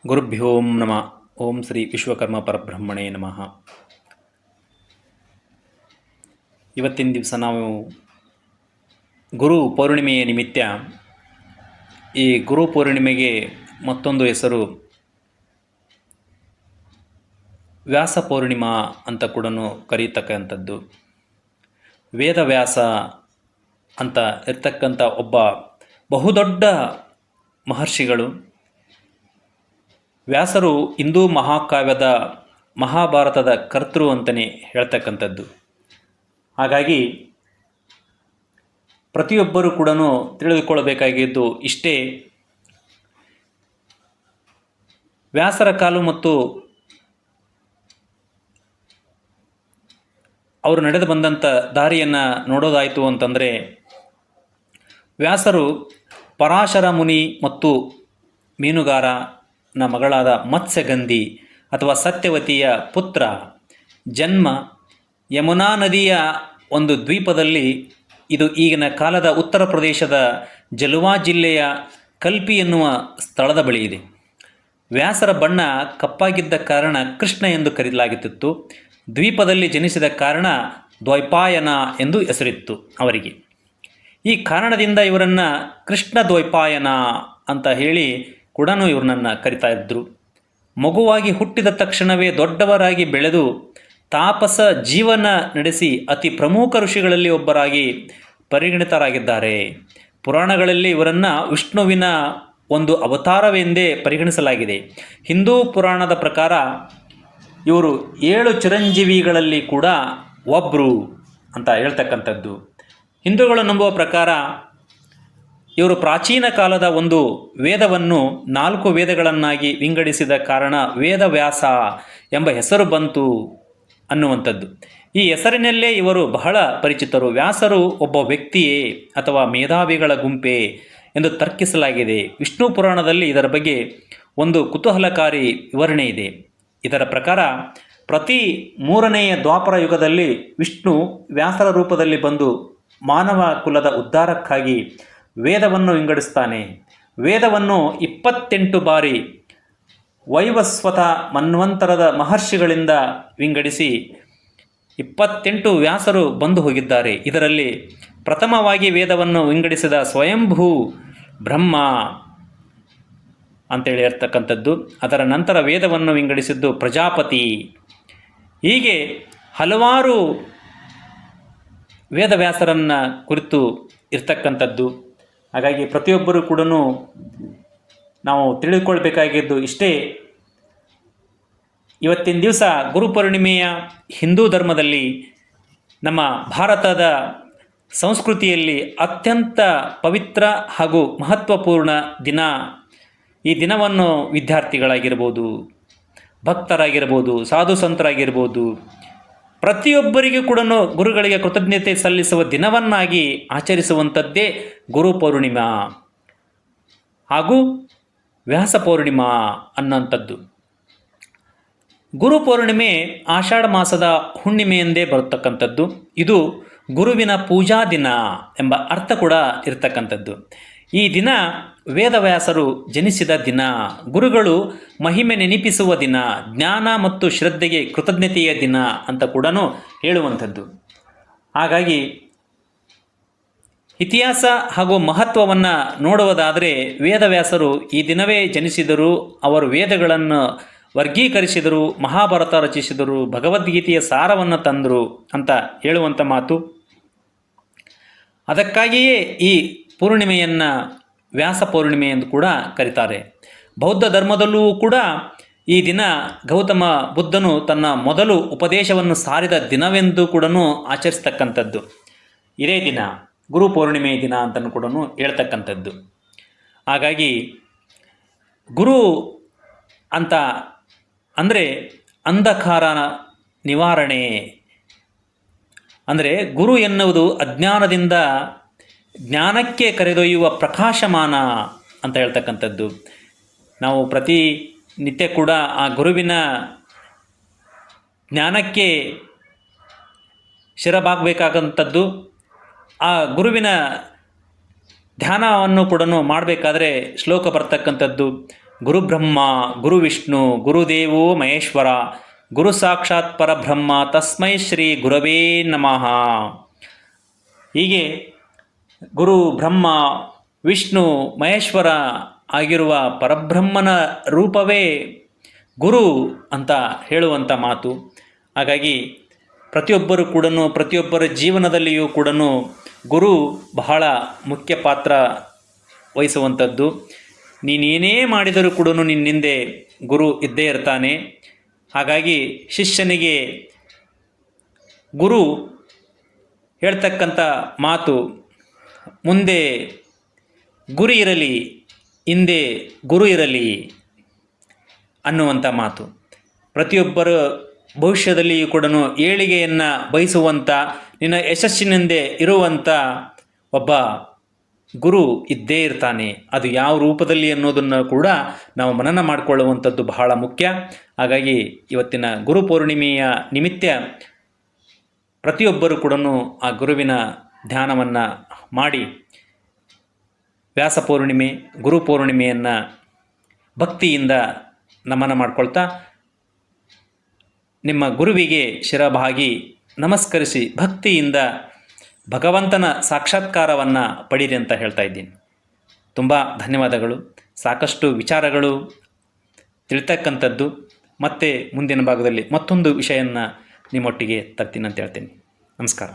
ಗುರುಭ್ಯೋ ನಮಃ. ಓಂ ಶ್ರೀ ವಿಶ್ವಕರ್ಮ ಪರಬ್ರಹ್ಮಣೇ ನಮಃ. ಇವತ್ತಿನ ದಿವಸ ನಾವು ಗುರು ಪೌರ್ಣಿಮೆಯ ನಿಮಿತ್ತ ಈ ಗುರು ಪೌರ್ಣಿಮೆಗೆ ಮತ್ತೊಂದು ಹೆಸರು ವ್ಯಾಸ ಪೌರ್ಣಿಮಾ ಅಂತ ಕೂಡ ಕರೀತಕ್ಕಂಥದ್ದು. ವೇದವ್ಯಾಸ ಅಂತ ಇರ್ತಕ್ಕಂಥ ಒಬ್ಬ ಬಹುದೊಡ್ಡ ಮಹರ್ಷಿಗಳು. ವ್ಯಾಸರು ಹಿಂದೂ ಮಹಾಕಾವ್ಯದ ಮಹಾಭಾರತದ ಕರ್ತೃ ಅಂತಲೇ ಹೇಳ್ತಕ್ಕಂಥದ್ದು. ಹಾಗಾಗಿ ಪ್ರತಿಯೊಬ್ಬರೂ ಕೂಡ ತಿಳಿದುಕೊಳ್ಳಬೇಕಾಗಿದ್ದು ಇಷ್ಟೇ, ವ್ಯಾಸರ ಕಾಲು ಮತ್ತು ಅವರು ನಡೆದು ಬಂದಂಥ ದಾರಿಯನ್ನು ನೋಡೋದಾಯಿತು ಅಂತಂದರೆ, ವ್ಯಾಸರು ಪರಾಶರ ಮುನಿ ಮತ್ತು ಮೀನುಗಾರನ ಮಗಳಾದ ಮತ್ಸ್ಯಗಂಧಿ ಅಥವಾ ಸತ್ಯವತಿಯ ಪುತ್ರ. ಜನ್ಮ ಯಮುನಾ ನದಿಯ ಒಂದು ದ್ವೀಪದಲ್ಲಿ, ಇದು ಈಗಿನ ಕಾಲದ ಉತ್ತರ ಪ್ರದೇಶದ ಜಲುವಾ ಜಿಲ್ಲೆಯ ಕಲ್ಪಿ ಎನ್ನುವ ಸ್ಥಳದ ಬಳಿ ಇದೆ. ವ್ಯಾಸರ ಬಣ್ಣ ಕಪ್ಪಾಗಿದ್ದ ಕಾರಣ ಕೃಷ್ಣ ಎಂದು ಕರೆಯಲಾಗುತ್ತಿತ್ತು. ದ್ವೀಪದಲ್ಲಿ ಜನಿಸಿದ ಕಾರಣ ದ್ವೈಪಾಯನ ಎಂದು ಹೆಸರಿತ್ತು ಅವರಿಗೆ. ಈ ಕಾರಣದಿಂದ ಇವರನ್ನು ಕೃಷ್ಣ ದ್ವೈಪಾಯನ ಅಂತ ಹೇಳಿ ಕೂಡ ಇವ್ರನ್ನ ಕರಿತಾ ಇದ್ದರು. ಮಗುವಾಗಿ ಹುಟ್ಟಿದ ತಕ್ಷಣವೇ ದೊಡ್ಡವರಾಗಿ ಬೆಳೆದು ತಾಪಸ ಜೀವನ ನಡೆಸಿ ಅತಿ ಪ್ರಮುಖ ಋಷಿಗಳಲ್ಲಿ ಒಬ್ಬರಾಗಿ ಪರಿಗಣಿತರಾಗಿದ್ದಾರೆ. ಪುರಾಣಗಳಲ್ಲಿ ಇವರನ್ನು ವಿಷ್ಣುವಿನ ಒಂದು ಅವತಾರವೆಂದೇ ಪರಿಗಣಿಸಲಾಗಿದೆ. ಹಿಂದೂ ಪುರಾಣದ ಪ್ರಕಾರ ಇವರು 7 ಚಿರಂಜೀವಿಗಳಲ್ಲಿ ಕೂಡ ಒಬ್ಬರು ಅಂತ ಹೇಳ್ತಕ್ಕಂಥದ್ದು. ಹಿಂದೂಗಳು ನಂಬುವ ಪ್ರಕಾರ ಇವರು ಪ್ರಾಚೀನ ಕಾಲದ ಒಂದು ವೇದವನ್ನು 4 ವೇದಗಳನ್ನಾಗಿ ವಿಂಗಡಿಸಿದ ಕಾರಣ ವೇದವ್ಯಾಸ ಎಂಬ ಹೆಸರು ಬಂತು ಅನ್ನುವಂಥದ್ದು. ಈ ಹೆಸರಿನಲ್ಲೇ ಇವರು ಬಹಳ ಪರಿಚಿತರು. ವ್ಯಾಸರು ಒಬ್ಬ ವ್ಯಕ್ತಿಯೇ ಅಥವಾ ಮೇಧಾವಿಗಳ ಗುಂಪೇ ಎಂದು ತರ್ಕಿಸಲಾಗಿದೆ. ವಿಷ್ಣು ಪುರಾಣದಲ್ಲಿ ಇದರ ಬಗ್ಗೆ ಒಂದು ಕುತೂಹಲಕಾರಿ ವಿವರಣೆ ಇದೆ. ಇದರ ಪ್ರಕಾರ ಪ್ರತಿ 3ನೆಯ ದ್ವಾಪರ ಯುಗದಲ್ಲಿ ವಿಷ್ಣು ವ್ಯಾಸರ ರೂಪದಲ್ಲಿ ಬಂದು ಮಾನವ ಕುಲದ ಉದ್ಧಾರಕ್ಕಾಗಿ ವೇದವನ್ನು ವಿಂಗಡಿಸ್ತಾನೆ. ವೇದವನ್ನು 28 ಬಾರಿ ವೈವಸ್ವತ ಮನ್ವಂತರದ ಮಹರ್ಷಿಗಳಿಂದ ವಿಂಗಡಿಸಿ 28 ವ್ಯಾಸರು ಬಂದು ಹೋಗಿದ್ದಾರೆ. ಇದರಲ್ಲಿ ಪ್ರಥಮವಾಗಿ ವೇದವನ್ನು ವಿಂಗಡಿಸಿದ ಸ್ವಯಂಭೂ ಬ್ರಹ್ಮ ಅಂತೇಳಿ ಇರ್ತಕ್ಕಂಥದ್ದು. ಅದರ ನಂತರ ವೇದವನ್ನು ವಿಂಗಡಿಸಿದ್ದು ಪ್ರಜಾಪತಿ. ಹೀಗೆ ಹಲವಾರು ವೇದವ್ಯಾಸರನ್ನು ಕುರಿತು ಇರ್ತಕ್ಕಂಥದ್ದು. ಹಾಗಾಗಿ ಪ್ರತಿಯೊಬ್ಬರೂ ಕೂಡ ನಾವು ತಿಳಿದುಕೊಳ್ಬೇಕಾಗಿದ್ದು ಇಷ್ಟೇ, ಇವತ್ತಿನ ದಿವಸ ಗುರುಪೌರ್ಣಿಮೆಯ ಹಿಂದೂ ಧರ್ಮದಲ್ಲಿ, ನಮ್ಮ ಭಾರತದ ಸಂಸ್ಕೃತಿಯಲ್ಲಿ ಅತ್ಯಂತ ಪವಿತ್ರ ಹಾಗೂ ಮಹತ್ವಪೂರ್ಣ ದಿನ. ಈ ದಿನವನ್ನು ವಿದ್ಯಾರ್ಥಿಗಳಾಗಿರ್ಬೋದು, ಭಕ್ತರಾಗಿರ್ಬೋದು, ಸಾಧು ಸಂತರಾಗಿರ್ಬೋದು, ಪ್ರತಿಯೊಬ್ಬರಿಗೂ ಕೂಡ ಗುರುಗಳಿಗೆ ಕೃತಜ್ಞತೆ ಸಲ್ಲಿಸುವ ದಿನವನ್ನಾಗಿ ಆಚರಿಸುವಂಥದ್ದೇ ಗುರು ಪೌರ್ಣಿಮಾ ಹಾಗೂ ವ್ಯಾಸ ಪೌರ್ಣಿಮಾ ಅನ್ನೋಂಥದ್ದು. ಗುರು ಪೌರ್ಣಿಮೆ ಆಷಾಢ ಮಾಸದ ಹುಣ್ಣಿಮೆಯೆಂದೇ ಬರತಕ್ಕಂಥದ್ದು. ಇದು ಗುರುವಿನ ಪೂಜಾ ದಿನ ಎಂಬ ಅರ್ಥ ಕೂಡ ಇರತಕ್ಕಂಥದ್ದು. ಈ ದಿನ ವೇದವ್ಯಾಸರು ಜನಿಸಿದ ದಿನ, ಗುರುಗಳು ಮಹಿಮೆ ನೆನಪಿಸುವ ದಿನ, ಜ್ಞಾನ ಮತ್ತು ಶ್ರದ್ಧೆಗೆ ಕೃತಜ್ಞತೆಯ ದಿನ ಅಂತ ಕೂಡ ಹೇಳುವಂಥದ್ದು. ಹಾಗಾಗಿ ಇತಿಹಾಸ ಹಾಗೂ ಮಹತ್ವವನ್ನು ನೋಡುವುದಾದರೆ, ವೇದವ್ಯಾಸರು ಈ ದಿನವೇ ಜನಿಸಿದರು. ಅವರು ವೇದಗಳನ್ನು ವರ್ಗೀಕರಿಸಿದರು, ಮಹಾಭಾರತ ರಚಿಸಿದರು, ಭಗವದ್ಗೀತೆಯ ಸಾರವನ್ನು ತಂದರು ಅಂತ ಹೇಳುವಂಥ ಮಾತು. ಅದಕ್ಕಾಗಿಯೇ ಈ ಪೂರ್ಣಿಮೆಯನ್ನು ವ್ಯಾಸ ಪೌರ್ಣಿಮೆ ಎಂದು ಕೂಡ ಕರೀತಾರೆ. ಬೌದ್ಧ ಧರ್ಮದಲ್ಲೂ ಕೂಡ ಈ ದಿನ ಗೌತಮ ಬುದ್ಧನು ತನ್ನ ಮೊದಲು ಉಪದೇಶವನ್ನು ಸಾರಿದ ದಿನವೆಂದು ಕೂಡ ಆಚರಿಸ್ತಕ್ಕಂಥದ್ದು. ಇದೇ ದಿನ ಗುರು ಪೌರ್ಣಿಮೆ ದಿನ ಅಂತಲೂ ಕೂಡ ಹೇಳ್ತಕ್ಕಂಥದ್ದು. ಹಾಗಾಗಿ ಗುರು ಅಂತ ಅಂದರೆ ಅಂಧಕಾರ ನಿವಾರಣೆ. ಅಂದರೆ ಗುರು ಎನ್ನುವುದು ಅಜ್ಞಾನದಿಂದ ಜ್ಞಾನಕ್ಕೆ ಕರೆದೊಯ್ಯುವ ಪ್ರಕಾಶಮಾನ ಅಂತ ಹೇಳ್ತಕ್ಕಂಥದ್ದು. ನಾವು ಪ್ರತಿ ನಿತ್ಯ ಕೂಡ ಆ ಗುರುವಿನ ಜ್ಞಾನಕ್ಕೆ ಶಿರಬಾಗಬೇಕಾದಂಥದ್ದು. ಆ ಗುರುವಿನ ಧ್ಯಾನವನ್ನು ಕೂಡ ಮಾಡಬೇಕಾದ್ರೆ ಶ್ಲೋಕ ಬರ್ತಕ್ಕಂಥದ್ದು. ಗುರುಬ್ರಹ್ಮ ಗುರುವಿಷ್ಣು ಗುರುದೇವೋ ಮಹೇಶ್ವರ ಗುರು ಸಾಕ್ಷಾತ್ ಪರಬ್ರಹ್ಮ ತಸ್ಮೈ ಶ್ರೀ ಗುರವೇ ನಮಃ. ಹೀಗೆ ಗುರು ಬ್ರಹ್ಮ ವಿಷ್ಣು ಮಹೇಶ್ವರ ಆಗಿರುವ ಪರಬ್ರಹ್ಮನ ರೂಪವೇ ಗುರು ಅಂತ ಹೇಳುವಂಥ ಮಾತು. ಹಾಗಾಗಿ ಪ್ರತಿಯೊಬ್ಬರು ಕೂಡ ಪ್ರತಿಯೊಬ್ಬರ ಜೀವನದಲ್ಲಿಯೂ ಕೂಡ ಗುರು ಬಹಳ ಮುಖ್ಯ ಪಾತ್ರ ವಹಿಸುವಂಥದ್ದು. ನೀನೇನೇ ಮಾಡಿದರೂ ಕೂಡ ನಿನ್ನಿಂದೆ ಗುರು ಇದ್ದೇ ಇರ್ತಾನೆ. ಹಾಗಾಗಿ ಶಿಷ್ಯನಿಗೆ ಗುರು ಹೇಳ್ತಕ್ಕಂಥ ಮಾತು, ಮುಂದೆ ಗುರಿ ಇರಲಿ ಹಿಂದೆ ಗುರು ಇರಲಿ ಅನ್ನುವಂಥ ಮಾತು. ಪ್ರತಿಯೊಬ್ಬರ ಭವಿಷ್ಯದಲ್ಲಿಯೂ ಕೂಡ ಏಳಿಗೆಯನ್ನು ಬಯಸುವಂಥ, ನಿನ್ನ ಯಶಸ್ಸಿನಿಂದೆ ಇರುವಂಥ ಒಬ್ಬ ಗುರು ಇದ್ದೇ ಇರ್ತಾನೆ. ಅದು ಯಾವ ರೂಪದಲ್ಲಿ ಅನ್ನೋದನ್ನು ಕೂಡ ನಾವು ಮನನ ಮಾಡಿಕೊಳ್ಳುವಂಥದ್ದು ಬಹಳ ಮುಖ್ಯ. ಹಾಗಾಗಿ ಇವತ್ತಿನ ಗುರು ಪೌರ್ಣಿಮೆಯ ನಿಮಿತ್ತ ಪ್ರತಿಯೊಬ್ಬರು ಕೂಡ ಆ ಗುರುವಿನ ಧ್ಯಾನವನ್ನು ಮಾಡಿ ವ್ಯಾಸ ಪೌರ್ಣಿಮೆ ಗುರು ಪೌರ್ಣಿಮೆಯನ್ನು ಭಕ್ತಿಯಿಂದ ನಮನ ಮಾಡ್ಕೊಳ್ತಾ ನಿಮ್ಮ ಗುರುವಿಗೆ ಶಿರಬಾಗಿ ನಮಸ್ಕರಿಸಿ ಭಕ್ತಿಯಿಂದ ಭಗವಂತನ ಸಾಕ್ಷಾತ್ಕಾರವನ್ನು ಪಡೀರಿ ಅಂತ ಹೇಳ್ತಾ ಇದ್ದೀನಿ. ತುಂಬ ಧನ್ಯವಾದಗಳು. ಸಾಕಷ್ಟು ವಿಚಾರಗಳು ತಿಳ್ತಕ್ಕಂಥದ್ದು. ಮತ್ತೆ ಮುಂದಿನ ಭಾಗದಲ್ಲಿ ಮತ್ತೊಂದು ವಿಷಯವನ್ನು ನಿಮ್ಮೊಟ್ಟಿಗೆ ತರ್ತೀನಿ ಅಂತ ಹೇಳ್ತೀನಿ. ನಮಸ್ಕಾರ.